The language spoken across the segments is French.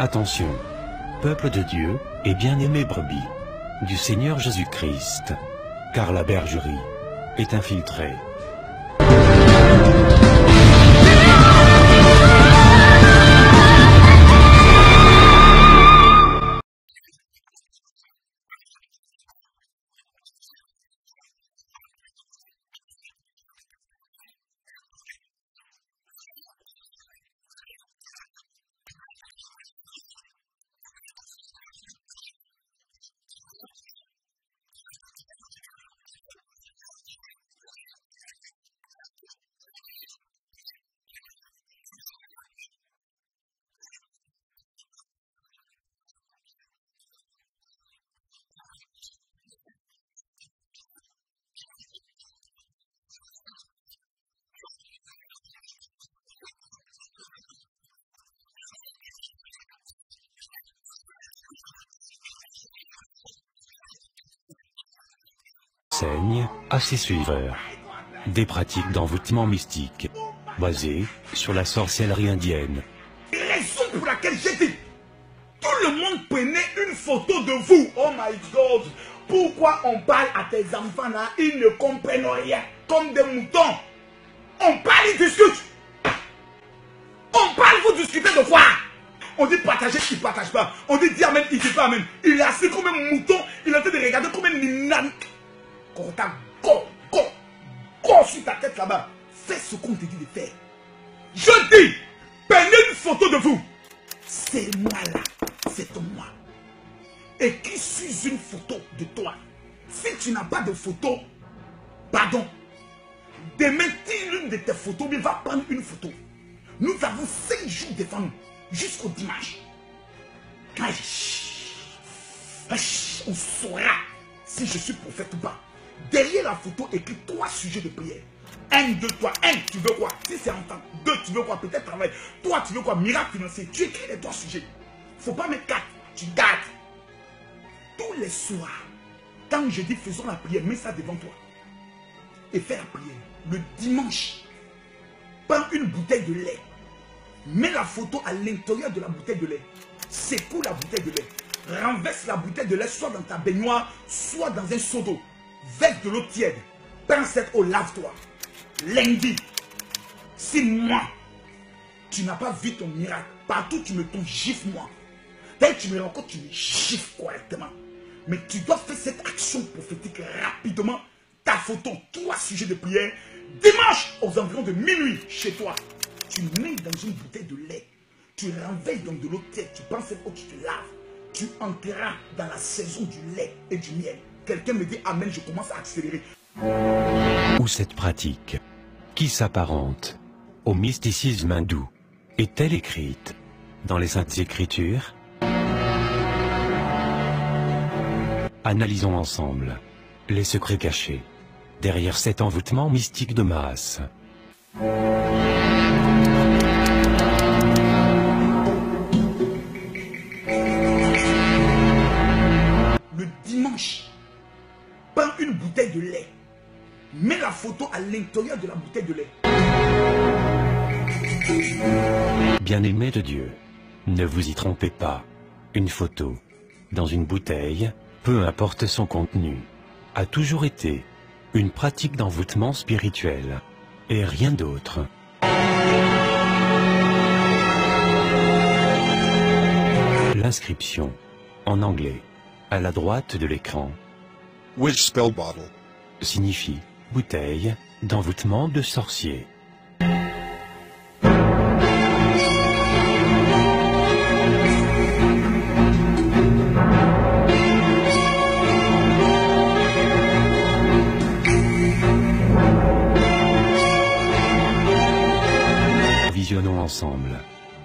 Attention, peuple de Dieu et bien-aimé brebis du Seigneur Jésus-Christ, car la bergerie est infiltrée. Enseigne à ses suiveurs des pratiques d'envoûtement mystique basées sur la sorcellerie indienne. Raison pour laquelle j'ai dit, tout le monde prenait une photo de vous. Oh my God, pourquoi on parle à tes enfants là, ils ne comprennent rien, comme des moutons. On parle, ils discutent. On parle, vous discutez de quoi? On dit partager, il ne partage pas. On dit dire amen, il ne dit pas amen. Il est assis comme un mouton, il est en train de regarder comme un ninan. Quand t'as go sur ta tête là-bas, fais ce qu'on te dit de faire. Je dis, prenez une photo de vous. C'est moi là, c'est moi. Et qui suis une photo de toi? Si tu n'as pas de photo, pardon, demain, l'une de tes photos va prendre une photo. Nous avons 5 jours devant nous, jusqu'au dimanche. On saura si je suis prophète ou pas. Derrière la photo, écrit 3 sujets de prière. 1, 2, 3. 1, tu veux quoi? Si c'est enfant. 2, tu veux quoi? Peut-être travail. 3, tu veux quoi? Miracle financier. Tu écris les 3 sujets. Il ne faut pas mettre 4. Tu gardes. Tous les soirs, quand je dis faisons la prière, mets ça devant toi. Et fais la prière. Le dimanche, prends une bouteille de lait. Mets la photo à l'intérieur de la bouteille de lait. Secoue la bouteille de lait. Renverse la bouteille de lait soit dans ta baignoire, soit dans un seau d'eau. Verse de l'eau tiède. Prends cette eau, lave-toi. Lundi, si moi, tu n'as pas vu ton miracle, partout tu me tombes, gifle-moi. Dès que tu me rencontres, tu me gifles correctement. Mais tu dois faire cette action prophétique rapidement. Ta photo, 3 sujets de prière. Dimanche, aux environs de minuit, chez toi. Tu mets dans une bouteille de lait. Tu renverses dans de l'eau tiède. Tu prends cette eau, tu te laves. Tu entreras dans la saison du lait et du miel. Quelqu'un me dit amen, je commence à accélérer. Où cette pratique, qui s'apparente au mysticisme hindou, est-elle écrite dans les Saintes Écritures? Analysons ensemble les secrets cachés derrière cet envoûtement mystique de masse. Le dimanche, prends une bouteille de lait. Mets la photo à l'intérieur de la bouteille de lait. Bien-aimés de Dieu, ne vous y trompez pas. Une photo dans une bouteille, peu importe son contenu, a toujours été une pratique d'envoûtement spirituel et rien d'autre. L'inscription, en anglais, à la droite de l'écran, Which spell bottle? signifie bouteille d'envoûtement de sorcier. Visionnons ensemble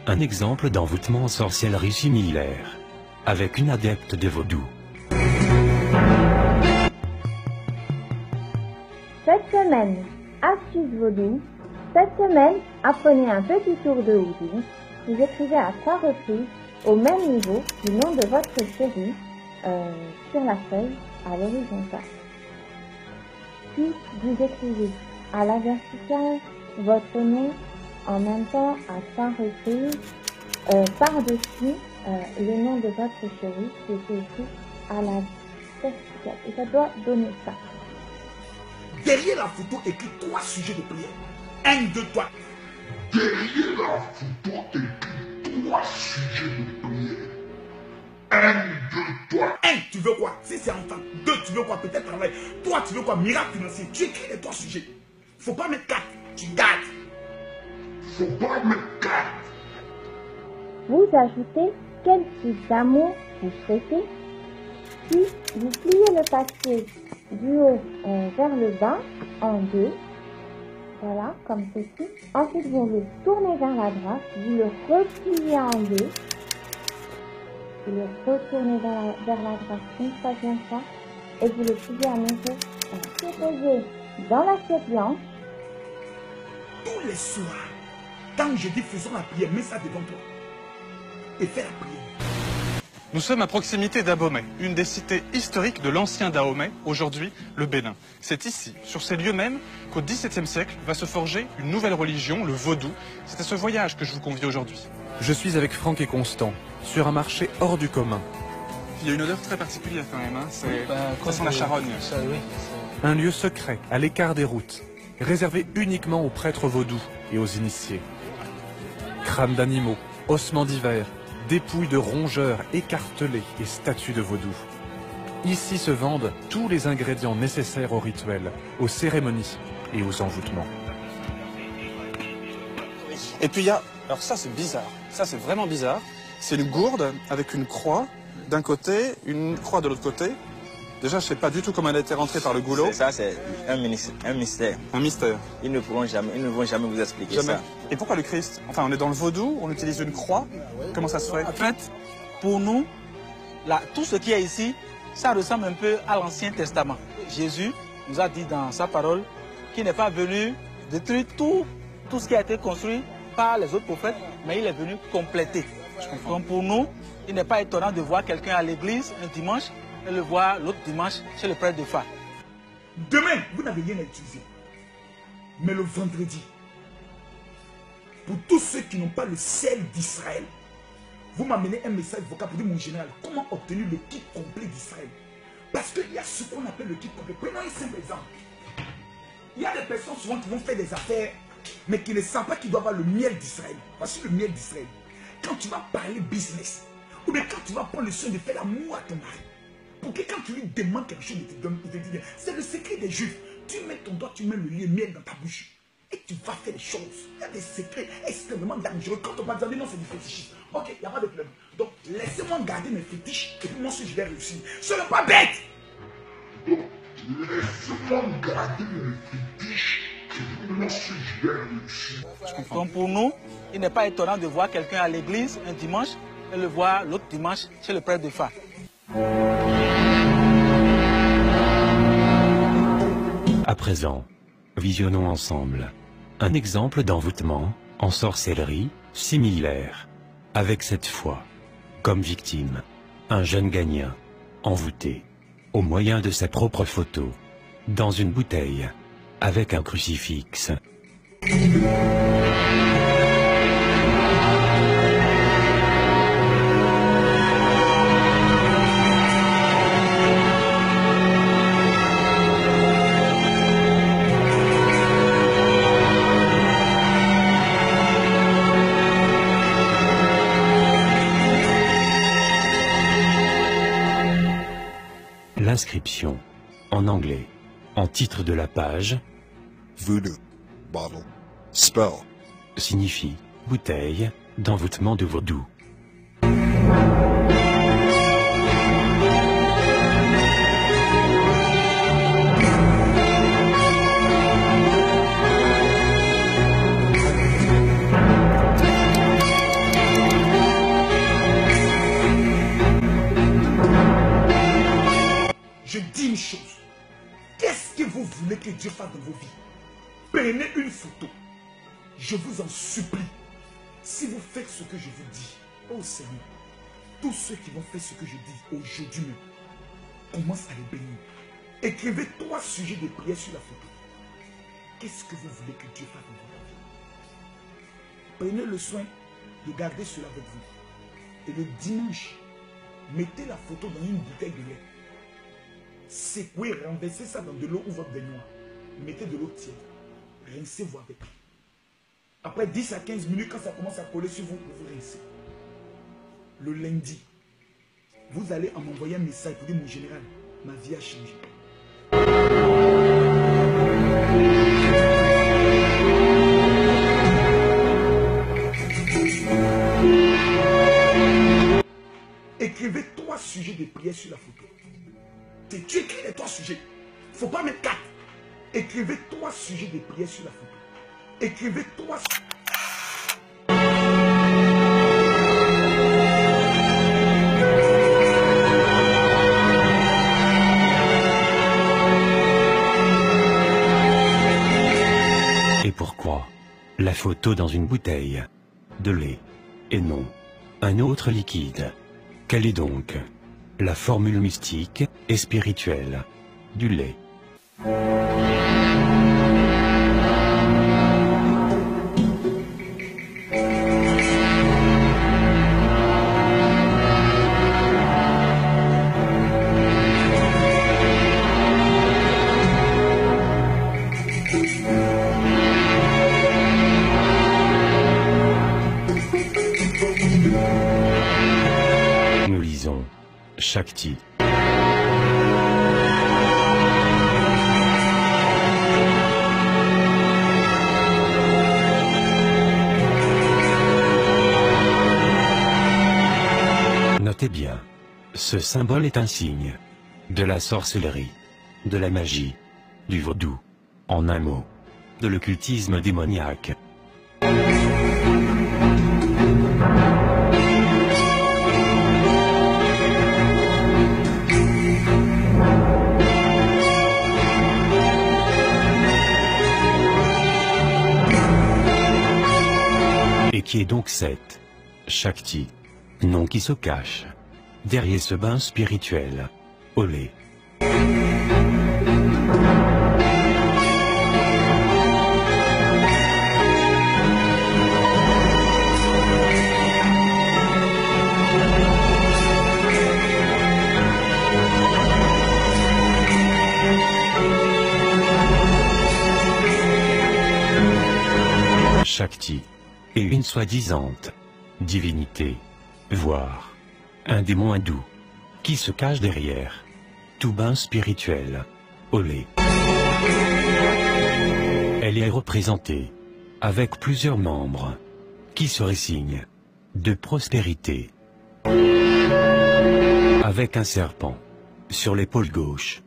un exemple d'envoûtement en sorcellerie similaire avec une adepte de vaudou. Cette semaine, astuce vaudou. Cette semaine, apprenez un petit tour de vaudou. Vous écrivez à 3 reprises, au même niveau, du nom de votre chéri, sur la feuille, à l'horizontale. Puis, vous écrivez à la verticale votre nom en même temps à 3 reprises, par-dessus le nom de votre chéri, c'est écrit à la verticale. Et ça doit donner ça. Derrière la photo, écrit 3 sujets de prière. 1, 2, 3. Derrière la photo, écrit 3 sujets de prière. 1, 2, 3. 1, tu veux quoi? Si c'est enfant. 2, tu veux quoi? Peut-être travail. 3, tu veux quoi? Miracle financier. Tu écris les 3 sujets. Faut pas mettre 4. Tu gardes. Faut pas mettre 4. Vous ajoutez quel type d'amour vous souhaitez. Puis, vous pliez le papier du haut vers le bas en 2. Voilà, comme ceci. Ensuite, vous le tournez vers la droite. Vous le repliez en 2. Vous le retournez vers la droite une troisième fois. Et vous le pliez à nouveau. Déposez dans l'assiette blanche. Tous les soirs, quand je dis faisons la prière, mets ça devant toi. Et fais la prière. Nous sommes à proximité d'Abomey, une des cités historiques de l'ancien Dahomey, aujourd'hui le Bénin. C'est ici, sur ces lieux mêmes, qu'au XVIIe siècle va se forger une nouvelle religion, le vaudou. C'est à ce voyage que je vous convie aujourd'hui. Je suis avec Franck et Constant, sur un marché hors du commun. Il y a une odeur très particulière quand même, hein. Ça sent la charogne. Un lieu secret, à l'écart des routes, réservé uniquement aux prêtres vaudous et aux initiés. Crânes d'animaux, ossements divers, dépouilles de rongeurs écartelés et statues de vaudou. Ici se vendent tous les ingrédients nécessaires au rituel, aux cérémonies et aux envoûtements. Et puis il y a, alors ça c'est bizarre, ça c'est vraiment bizarre, c'est une gourde avec une croix d'un côté, une croix de l'autre côté. Déjà je sais pas du tout comment elle a été rentrée par le goulot. Ça c'est un mystère. Un mystère. Ils ne vont jamais vous expliquer ça. Et pourquoi le Christ? Enfin on est dans le vaudou, on utilise une croix, comment ça se fait? En fait, pour nous, là, tout ce qui est ici, ça ressemble un peu à l'Ancien Testament. Jésus nous a dit dans sa parole qu'il n'est pas venu détruire tout ce qui a été construit par les autres prophètes, mais il est venu compléter. Donc pour nous, il n'est pas étonnant de voir quelqu'un à l'église un dimanche et le voir l'autre dimanche chez le prêtre de Fa. Demain, vous n'avez rien à utiliser. Mais le vendredi, pour tous ceux qui n'ont pas le sel d'Israël, vous m'amenez un message vocal pour dire, mon général, comment obtenir le kit complet d'Israël? Parce qu'il y a ce qu'on appelle le kit complet. Prenons un simple exemple. Il y a des personnes souvent qui vont faire des affaires, mais qui ne savent pas qu'ils doivent avoir le miel d'Israël. Voici le miel d'Israël. Quand tu vas parler business, ou bien quand tu vas prendre le soin de faire l'amour à ton mari, pour que quand tu lui demandes quelque chose, il te donne, il te dit, c'est le secret des juifs. Tu mets ton doigt, tu mets le miel dans ta bouche. Et tu vas faire des choses. Il y a des secrets extrêmement dangereux. Quand on va dire non, c'est du fétichisme. Ok, il n'y a pas de problème. Donc, laissez-moi garder mes fétiches et puis moi aussi je vais réussir. Ce n'est pas bête. Donc, laissez-moi garder mes fétiches et puis moi aussi je vais réussir. Donc pour nous, il n'est pas étonnant de voir quelqu'un à l'église un dimanche et le voir l'autre dimanche chez le prêtre de Fa. À présent, visionnons ensemble un exemple d'envoûtement en sorcellerie similaire, avec cette fois, comme victime, un jeune Ghanéen, envoûté, au moyen de sa propre photo, dans une bouteille, avec un crucifix. L'inscription, en anglais, en titre de la page, Voodoo bottle. Spell. signifie bouteille d'envoûtement de vaudou. Je dis une chose. Qu'est-ce que vous voulez que Dieu fasse dans vos vies? Prenez une photo. Je vous en supplie. Si vous faites ce que je vous dis, oh Seigneur, tous ceux qui vont faire ce que je dis aujourd'hui même, commencent à les bénir. Écrivez 3 sujets de prière sur la photo. Qu'est-ce que vous voulez que Dieu fasse dans votre vie? Prenez le soin de garder cela avec vous. Et le dimanche, mettez la photo dans une bouteille de lait. Secouez, renversez ça dans de l'eau ou votre baignoire. Mettez de l'eau tiède. Rincez-vous avec. Après 10 à 15 minutes, quand ça commence à coller sur vous, vous rincez. Le lundi, vous allez m'envoyer un message pour dire mon général, ma vie a changé. Écrivez 3 sujets de prière sur la photo. Tu écris les 3 sujets. Il ne faut pas mettre 4. Écrivez 3 sujets de prière sur la photo. Écrivez 3 sujets. Et pourquoi la photo dans une bouteille de lait et non un autre liquide? Quelle est donc la formule mystique et spirituelle du lait? Nous lisons Shakti. Notez bien, ce symbole est un signe de la sorcellerie, de la magie, du vaudou, en un mot, de l'occultisme démoniaque. Et qui est donc cette Shakti, nom qui se cache derrière ce bain spirituel au lait. Shakti est une soi-disant divinité, voire un démon hindou, qui se cache derrière tout bain spirituel au lait. Elle est représentée avec plusieurs membres qui seraient signes de prospérité, avec un serpent sur l'épaule gauche.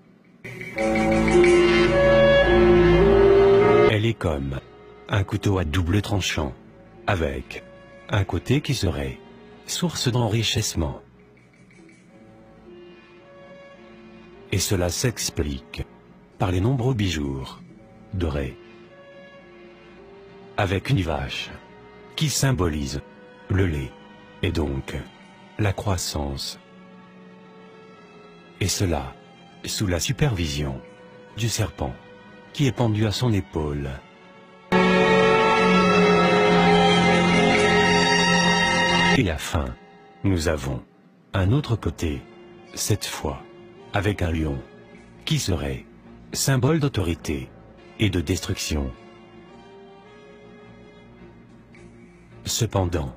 Elle est comme un couteau à double tranchant, avec un côté qui serait source d'enrichissement. Et cela s'explique par les nombreux bijoux dorés, avec une vache qui symbolise le lait et donc la croissance. Et cela sous la supervision du serpent qui est pendu à son épaule. Et enfin, nous avons un autre côté, cette fois avec un lion, qui serait symbole d'autorité et de destruction. Cependant,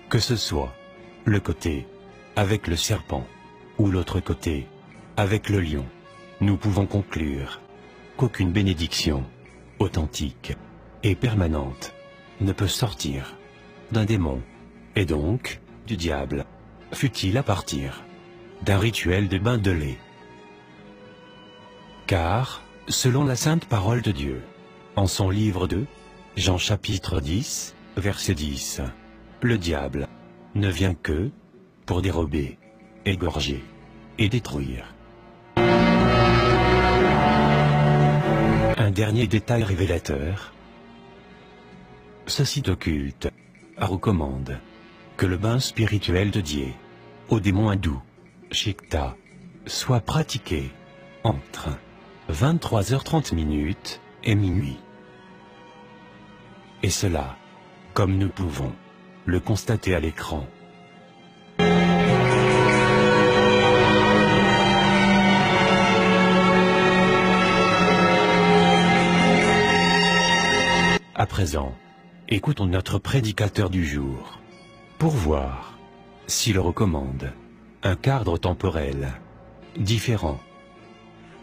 que ce soit le côté avec le serpent ou l'autre côté avec le lion, nous pouvons conclure qu'aucune bénédiction authentique et permanente ne peut sortir d'un démon, et donc du diable, fût-il à partir d'un rituel de bain de lait. Car, selon la sainte parole de Dieu, en son livre 2, Jean chapitre 10, verset 10, le diable ne vient que pour dérober, égorger et détruire. Un dernier détail révélateur. Ce site occulte recommande que le bain spirituel dédié au démon hindou, Shikta, soit pratiqué entre 23h30 et minuit. Et cela, comme nous pouvons le constater à l'écran. À présent, écoutons notre prédicateur du jour pour voir s'il recommande un cadre temporel différent.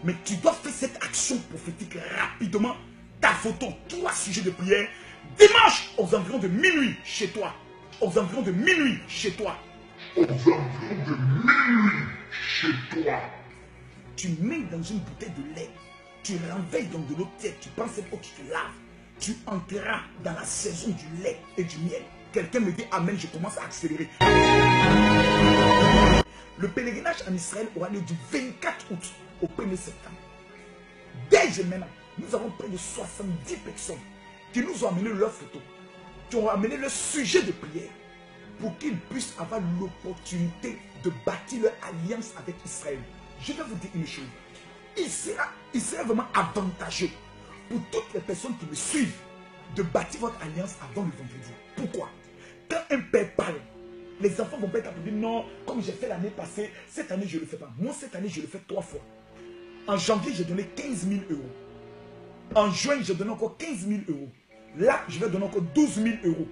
Mais tu dois faire cette action prophétique rapidement. Ta photo, 3 sujets de prière, dimanche aux environs de minuit chez toi. Aux environs de minuit chez toi. Aux environs de minuit chez toi. Tu mets dans une bouteille de lait. Tu renveilles dans de l'eau tiède. Tu prends cette eau, tu te laves. Tu entreras dans la saison du lait et du miel. Quelqu'un me dit amen, je commence à accélérer. Le pèlerinage en Israël aura lieu du 24 août au 1er septembre. Dès maintenant, nous avons près de 70 personnes qui nous ont amené leurs photos, qui ont amené leur sujet de prière pour qu'ils puissent avoir l'opportunité de bâtir leur alliance avec Israël. Je vais vous dire une chose. Il sera vraiment avantageux pour toutes les personnes qui me suivent de bâtir votre alliance avant le vendredi. Pourquoi? Quand un père parle, les enfants vont pas être appelés, non, comme j'ai fait l'année passée, cette année je ne le fais pas. Moi, cette année, je le fais 3 fois. En janvier, j'ai donné 15 000 euros. En juin, j'ai donné encore 15 000 euros. Là, je vais donner encore 12 000 euros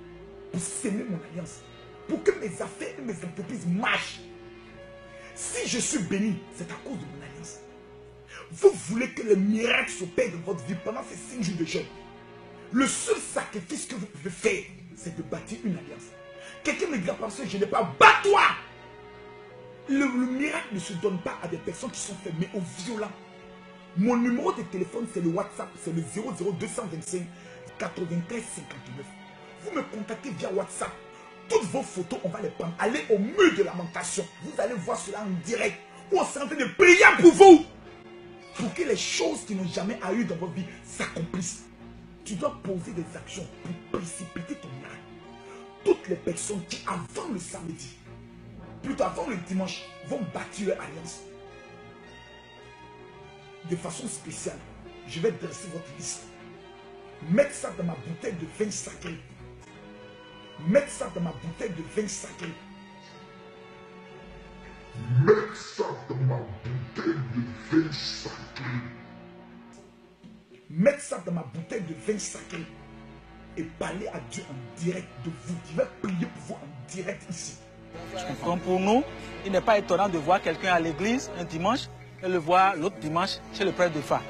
pour s'aimer mon alliance. Pour que mes affaires et mes entreprises marchent. Si je suis béni, c'est à cause de mon alliance. Vous voulez que le miracle s'opère dans votre vie pendant ces 5 jours de jeûne. Le seul sacrifice que vous pouvez faire, c'est de bâtir une alliance. Quelqu'un me dira parce que je n'ai pas, bats-toi! Le miracle ne se donne pas à des personnes qui sont faibles, mais aux violents. Mon numéro de téléphone, c'est le WhatsApp, c'est le 00225 93 59. Vous me contactez via WhatsApp. Toutes vos photos, on va les prendre. Allez au mur de lamentation. Vous allez voir cela en direct. Où on est en train de prier pour vous. Pour que les choses qui n'ont jamais eu dans votre vie s'accomplissent. Tu dois poser des actions pour précipiter ton miracle. Toutes les personnes qui, avant le samedi, plutôt avant le dimanche, vont bâtir leur alliance. De façon spéciale, je vais dresser votre liste. Mettez ça dans ma bouteille de vin sacré. Mettez ça dans ma bouteille de vin sacré. Mettez ça dans ma bouteille de vin sacré. Mettez ça dans ma bouteille de vin sacré. Et parlez à Dieu en direct de vous. Je vais prier pour vous en direct ici. Donc pour nous, il n'est pas étonnant de voir quelqu'un à l'église un dimanche et le voir l'autre dimanche chez le prêtre de Fa.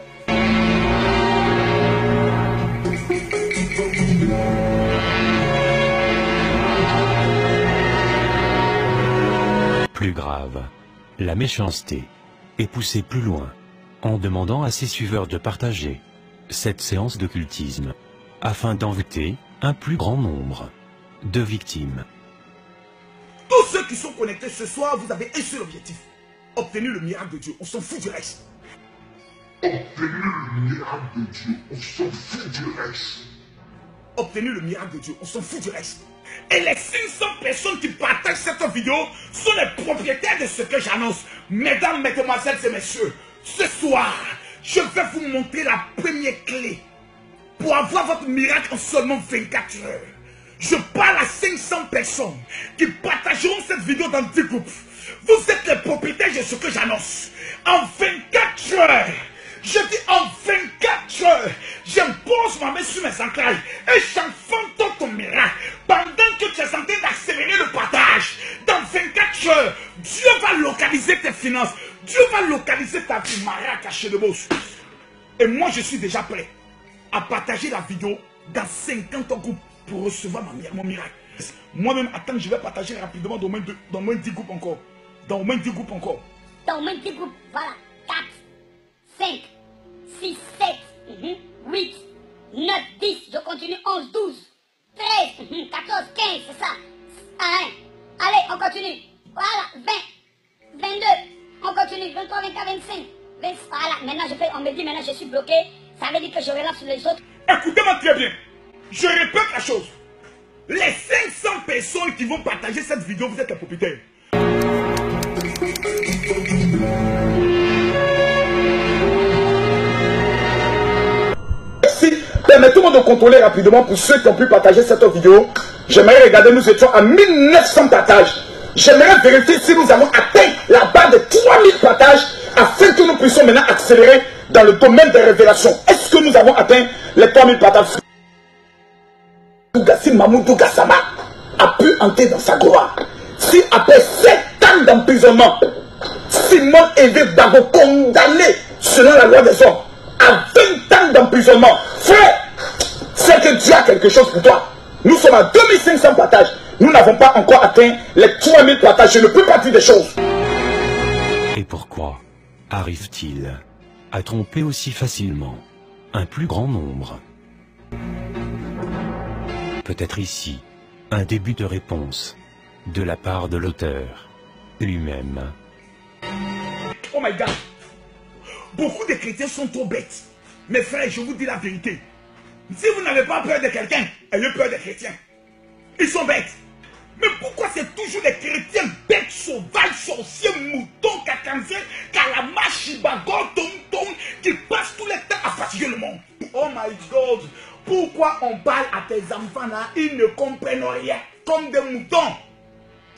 Plus grave, la méchanceté est poussée plus loin en demandant à ses suiveurs de partager cette séance d'occultisme afin d'envoûter un plus grand nombre de victimes. Tous ceux qui sont connectés ce soir, vous avez un seul objectif. Obtenir le miracle de Dieu. On s'en fout du reste. Obtenir le miracle de Dieu. On s'en fout du reste. Obtenir le miracle de Dieu. On s'en fout du reste. Et les 500 personnes qui partagent cette vidéo sont les propriétaires de ce que j'annonce. Mesdames, mesdemoiselles et messieurs, ce soir, je vais vous montrer la première clé pour avoir votre miracle en seulement 24 heures. Je parle à 500 personnes qui partageront cette vidéo dans 10 groupes. Vous êtes les propriétaires de ce que j'annonce. En 24 heures, je dis en 24 heures, j'impose ma main sur mes entrailles et j'enfante ton miracle. Pendant que tu es en train d'accélérer le partage, dans 24 heures, Dieu va localiser tes finances. Dieu va localiser ta vie, Maria cachée de Boss. Et moi, je suis déjà prêt à partager la vidéo dans 50 groupes pour recevoir mon miracle. Moi-même, attends, je vais partager rapidement dans moins 10 groupes encore. Dans moins 10 groupes encore. Dans moins 10 groupes, voilà. 4, 5, 6, 7, 8, 9, 10, je continue, 11, 12, 13, 14, 15, c'est ça. 1, allez, on continue. Voilà, 20, 22, on continue, 23, 24, 25, 20, voilà, maintenant on me dit, maintenant je suis bloqué, ça veut dire que je relance sur les autres. Écoutez-moi très bien, je répète la chose. Les 500 personnes qui vont partager cette vidéo, vous êtes les propriétaires. Merci. Permettez-moi de contrôler rapidement pour ceux qui ont pu partager cette vidéo. J'aimerais regarder, nous étions à 1900 partages. J'aimerais vérifier si nous avons atteint la barre de 3000 partages afin que nous puissions maintenant accélérer dans le domaine des révélations. Est-ce que nous avons atteint les 3000 partages? si Mamoudou Gassama a pu entrer dans sa gloire, si après 7 ans d'emprisonnement, Simone Eve Bago condamné selon la loi des hommes à 20 ans d'emprisonnement, frère, c'est que Dieu a quelque chose pour toi. Nous sommes à 2500 partages. Nous n'avons pas encore atteint les 3000 partages. Je ne peux pas dire des choses. Et pourquoi arrive-t-il à tromper aussi facilement un plus grand nombre? Peut-être ici un début de réponse de la part de l'auteur lui-même. Oh my God. Beaucoup de chrétiens sont trop bêtes. Mes frères, je vous dis la vérité. Si vous n'avez pas peur de quelqu'un, ayez peur des chrétiens. Ils sont bêtes. Mais pourquoi c'est toujours des chrétiens bêtes, sauvages, sorciers, moutons, cacanciens, calama, chibago, tom-tom, qui passent tout le temps à fatiguer le monde? Oh my God. Pourquoi on parle à tes enfants là, ils ne comprennent rien, comme des moutons?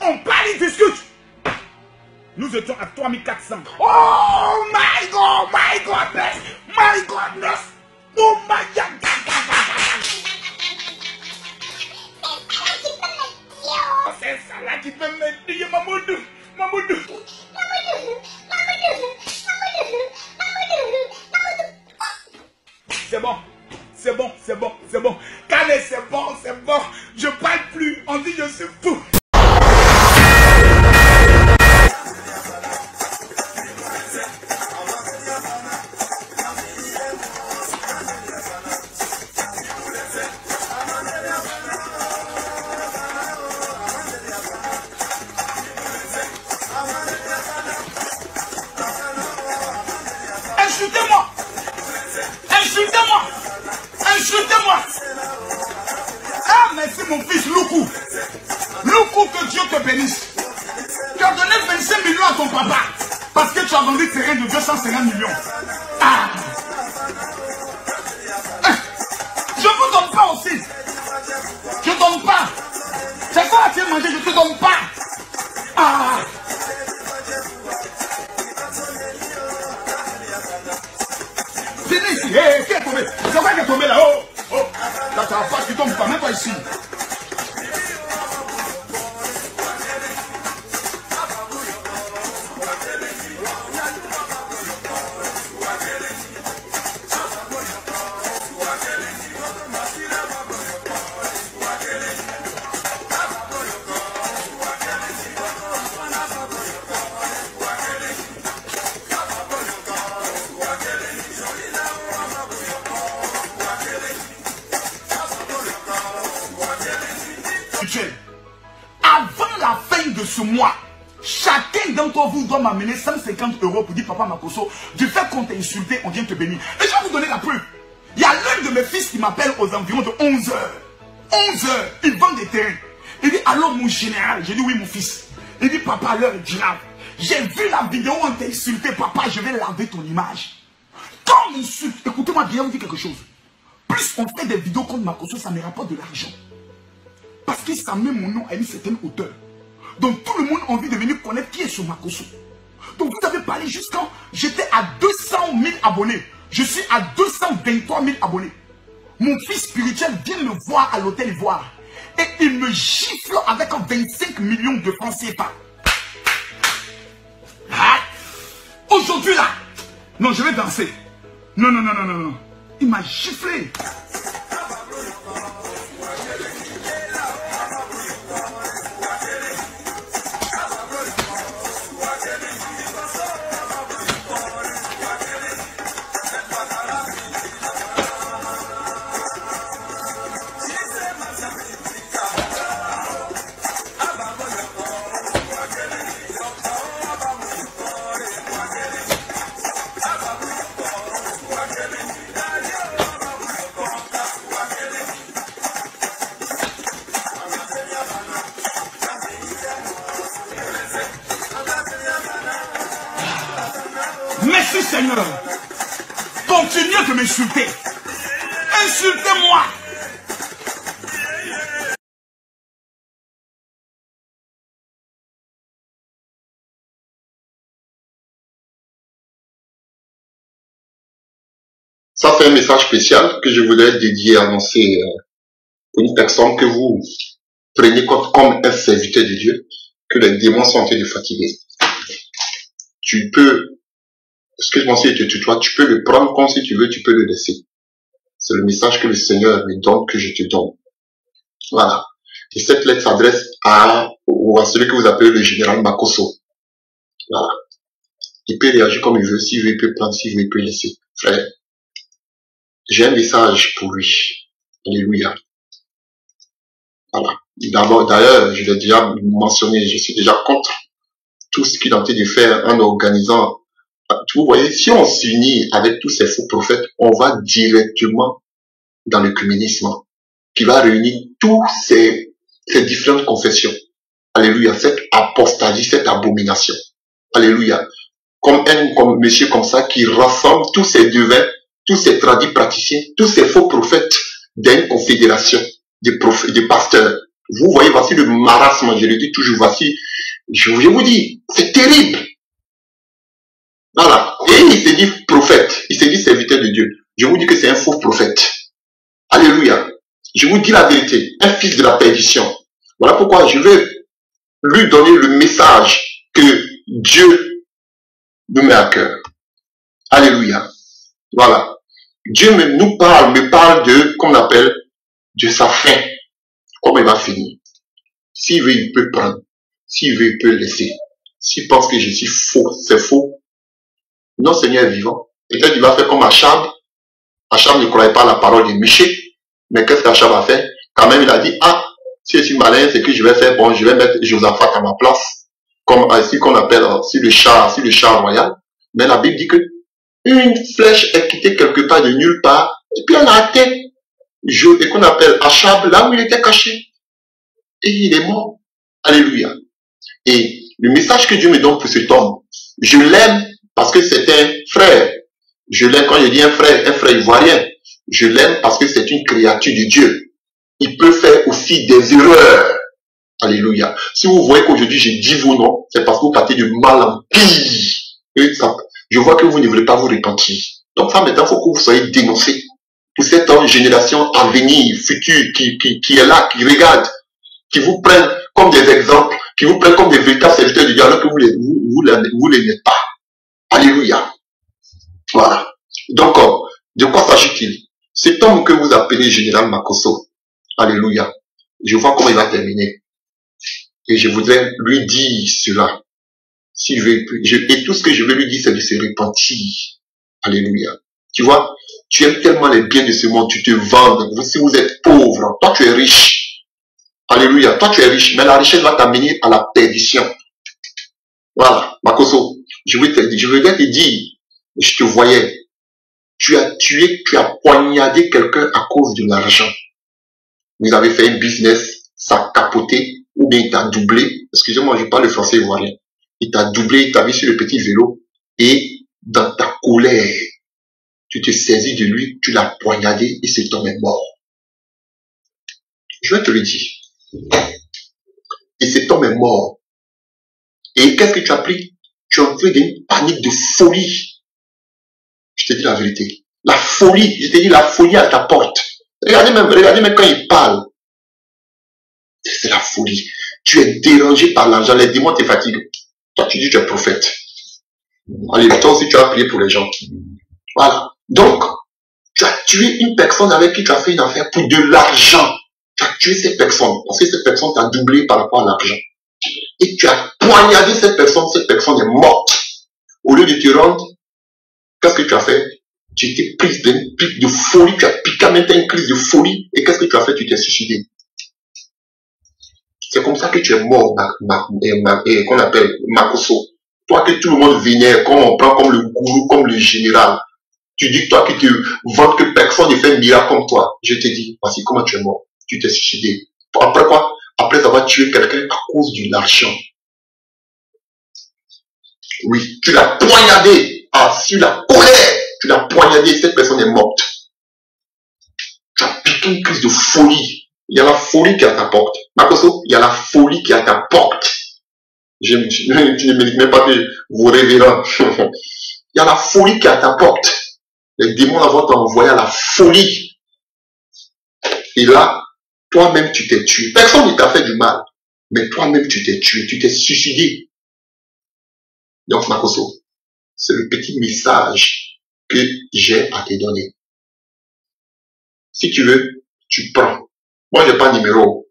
On parle, ils discutent. Nous étions à 3400. Oh my God, my goodness, my goodness. Oh my God. C'est ça là qui peut me dire, Mamoudou, Mamoudou. C'est bon, c'est bon, c'est bon, c'est bon. Calais, c'est bon, c'est bon. Je parle plus, on dit je suis fou. Insultez-moi! Insultez-moi! Insultez-moi! Ah, merci mon fils Loukou. Loukou, que Dieu te bénisse. Tu as donné 25 millions à ton papa parce que tu as vendu le terrain de 250 millions. Ah! Je ne vous donne pas aussi. Je ne donne pas. C'est quoi tu as mangé? Je ne te donne pas. Ah! Venez ici. Hé, qui est tombé? C'est quoi qui est tombé là? Oh, oh. Là, tu as la face qui tombe pas, même pas ici. Avant la fin de ce mois, chacun d'entre vous doit m'amener 150 € pour dire papa Makosso, du fait qu'on t'a insulté, on vient te bénir. Et je vais vous donner la preuve. Il y a l'un de mes fils qui m'appelle aux environs de 11 h. 11 h, il vend des terrains. Il dit alors mon général, j'ai dit oui mon fils. Il dit papa, l'heure est grave. J'ai vu la vidéo où on t'a insulté, papa, je vais laver ton image. Quand on m'insulte, écoutez-moi bien, vous dire quelque chose. Plus on fait des vidéos contre Makosso, ça me rapporte de l'argent. Parce que ça met mon nom à une certaine hauteur. Donc tout le monde a envie de venir connaître qui est sur Makosso. Donc vous avez parlé juste quand j'étais à 200 000 abonnés. Je suis à 223 000 abonnés. Mon fils spirituel vient me voir à l'hôtel Ivoire. Et il me gifle avec 25 millions de francs CFA. Ah, aujourd'hui là, non je vais danser. Non, non, non, non, non, non. Il m'a giflé. Merci Seigneur. Continuez de m'insulter. Insultez-moi. Ça fait un message spécial que je voudrais dédier à une personne que vous prenez comme un serviteur de Dieu, que les démons sont en train de fatiguer. Tu peux, excuse-moi si je te tutoie, tu peux le prendre comme si tu veux, tu peux le laisser. C'est le message que le Seigneur me donne, que je te donne. Voilà. Et cette lettre s'adresse à celui que vous appelez le général Makoso. Voilà. Il peut réagir comme il veut, s'il veut, il peut prendre, s'il veut, il peut laisser. Frère, j'ai un message pour lui. Alléluia. Voilà. D'abord, d'ailleurs, je l'ai déjà mentionné, je suis déjà contre tout ce qu'il est en train de faire en organisant. Vous voyez, si on s'unit avec tous ces faux prophètes, on va directement dans le communisme, qui va réunir tous ces différentes confessions. Alléluia. Cette apostasie, cette abomination. Alléluia. Comme monsieur comme ça qui rassemble tous ces devins, tous ces tradis praticiens, tous ces faux prophètes d'une confédération de pasteurs. Vous voyez, voici le marasme, je le dis toujours, voici, je vous dis, c'est terrible. Voilà. Et il se dit prophète, il se dit serviteur de Dieu. Je vous dis que c'est un faux prophète. Alléluia. Je vous dis la vérité, un fils de la perdition. Voilà pourquoi je veux lui donner le message que Dieu nous met à cœur. Alléluia. Voilà. Dieu me parle de, qu'on appelle, de sa fin. Comment il va finir. S'il veut, il peut prendre. S'il veut, il peut laisser. S'il pense que je suis faux, c'est faux. Non, Seigneur est vivant. Peut-être qu'il va faire comme Achab. Achab ne croyait pas à la parole de Michée. Mais qu'est-ce qu'Achab a fait? Quand même, il a dit, ah, si je suis malin, c'est que je vais faire, bon, je vais mettre Josaphat à ma place. Comme ici qu'on appelle, sur le char royal. Mais la Bible dit que une flèche est quittée quelque part de nulle part. Et puis elle a atteint et qu'on appelle Achab, là où il était caché. Et il est mort. Alléluia. Et le message que Dieu me donne pour cet homme, je l'aime parce que c'est un frère. Je l'aime quand je dis un frère ivoirien. Je l'aime parce que c'est une créature de Dieu. Il peut faire aussi des erreurs. Alléluia. Si vous voyez qu'aujourd'hui je dis vos noms, c'est parce que vous partez de mal en pire. Et ça, je vois que vous ne voulez pas vous repentir. Donc ça maintenant, il faut que vous soyez dénoncés. Pour cette génération à venir, future, qui est là, qui regarde, qui vous prennent comme des exemples, qui vous prennent comme des véritables serviteurs de Dieu, alors que vous les n'êtes pas. Alléluia. Voilà. Donc, de quoi s'agit-il? Cet homme que vous appelez Général Makoso, alléluia, je vois comment il va terminer. Et je voudrais lui dire cela. S'il veut, et tout ce que je veux lui dire, c'est de se repentir. Alléluia. Tu vois, tu aimes tellement les biens de ce monde, tu te vends. Si vous êtes pauvre, toi tu es riche. Alléluia. Toi tu es riche, mais la richesse va t'amener à la perdition. Voilà, Makoso. Je veux te dire, je te voyais. Tu as tué, tu as poignardé quelqu'un à cause de l'argent. Vous avez fait un business, ça a capoté, ou bien il t'a doublé. Excusez-moi, je parle le français ivoirien. Il t'a doublé, il t'a mis sur le petit vélo, et dans ta colère, tu te saisis de lui, tu l'as poignardé, et cet homme est mort. Je vais te le dire. Et cet homme est mort. Et qu'est-ce que tu as pris? Tu as entré dans une panique de folie. Je te dis la vérité. La folie, je te dis la folie à ta porte. Regardez même quand il parle. C'est la folie. Tu es dérangé par l'argent, les démons te fatiguent. Toi, tu dis tu es prophète. Allez, toi aussi, tu as prié pour les gens. Voilà. Donc, tu as tué une personne avec qui tu as fait une affaire pour de l'argent. Tu as tué cette personne parce que cette personne t'a doublé par rapport à l'argent. Et tu as poignardé cette personne est morte. Au lieu de te rendre, qu'est-ce que tu as fait? Tu t'es prise d'une pique de folie, tu as piqué en même temps une crise de folie, et qu'est-ce que tu as fait? Tu t'es suicidé. C'est comme ça que tu es mort, qu'on appelle Makoso. Toi que tout le monde vénère, comme on prend comme le gourou, comme le général. Tu dis toi qui te vantes que personne ne fait un miracle comme toi. Je te dis, voici comment tu es mort. Tu t'es suicidé. Après quoi? Après avoir tué quelqu'un à cause de l'argent. Oui, tu l'as poignardé. Sur la colère. Tu l'as poignardé, cette personne est morte. Tu as piqué une crise de folie. Il y a la folie qui est à ta porte. Makoso, il y a la folie qui est à ta porte. Tu ne mérites même pas de vous révérer. Il y a la folie qui est à ta porte. Les démons vont t'envoyer à la folie. Et là, Toi-même, tu t'es tué. Personne ne t'a fait du mal. Mais toi-même, tu t'es tué. Tu t'es suicidé. Donc, Makoso, c'est le petit message que j'ai à te donner. Si tu veux, tu prends. Moi, j'ai pas de numéro.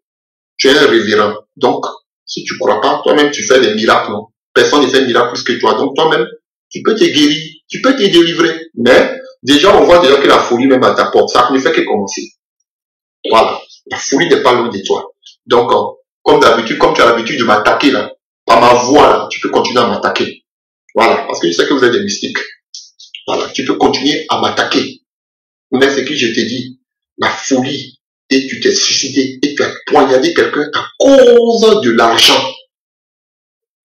Tu es un révérend. Donc, si tu crois pas, toi-même, tu fais des miracles, non? Personne ne fait de miracle plus que toi. Donc, toi-même, tu peux te guérir, tu peux te délivrer. Mais, déjà, on voit déjà que la folie même à ta porte, ça ne fait que commencer. Voilà. La folie n'est pas loin de toi. Donc, comme d'habitude, comme tu as l'habitude de m'attaquer, là, par ma voix, là, tu peux continuer à m'attaquer. Voilà. Parce que je sais que vous êtes des mystiques. Voilà. Tu peux continuer à m'attaquer. Mais ce que je te dis, la folie, et tu t'es suicidé, et tu as poignardé quelqu'un à cause de l'argent.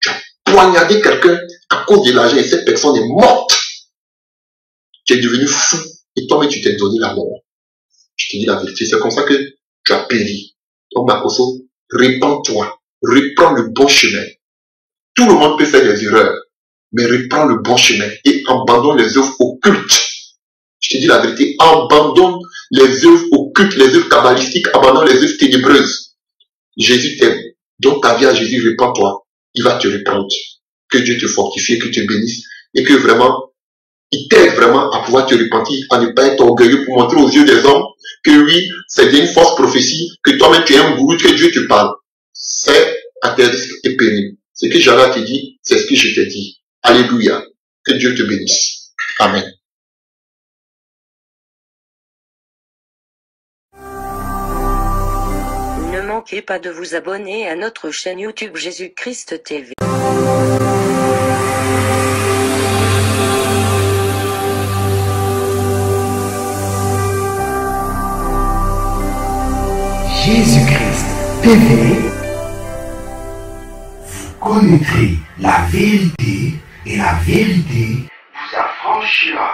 Tu as poignardé quelqu'un à cause de l'argent, et cette personne est morte. Tu es devenu fou, et toi-même tu t'es donné la mort. Je te dis la vérité, c'est comme ça que tu as péri. Donc, Makoso, répands-toi, reprends le bon chemin. Tout le monde peut faire des erreurs, mais reprends le bon chemin et abandonne les œuvres occultes. Je te dis la vérité, abandonne les œuvres occultes, les œuvres kabbalistiques, abandonne les œuvres ténébreuses. Jésus t'aime. Donc ta vie à Jésus, répands-toi. Il va te reprendre. Que Dieu te fortifie, que te bénisse et que vraiment, il t'aide vraiment à pouvoir te repentir, à ne pas être orgueilleux pour montrer aux yeux des hommes que oui, c'est une fausse prophétie, que toi-même tu es un gourou, que Dieu te parle. C'est à tes risques et périls. Ce que j'avais à te dire, c'est ce que je t'ai dit. Alléluia. Que Dieu te bénisse. Amen. Ne manquez pas de vous abonner à notre chaîne YouTube Jésus-Christ TV. Jésus-Christ TV, vous connaîtrez la vérité et la vérité vous affranchira.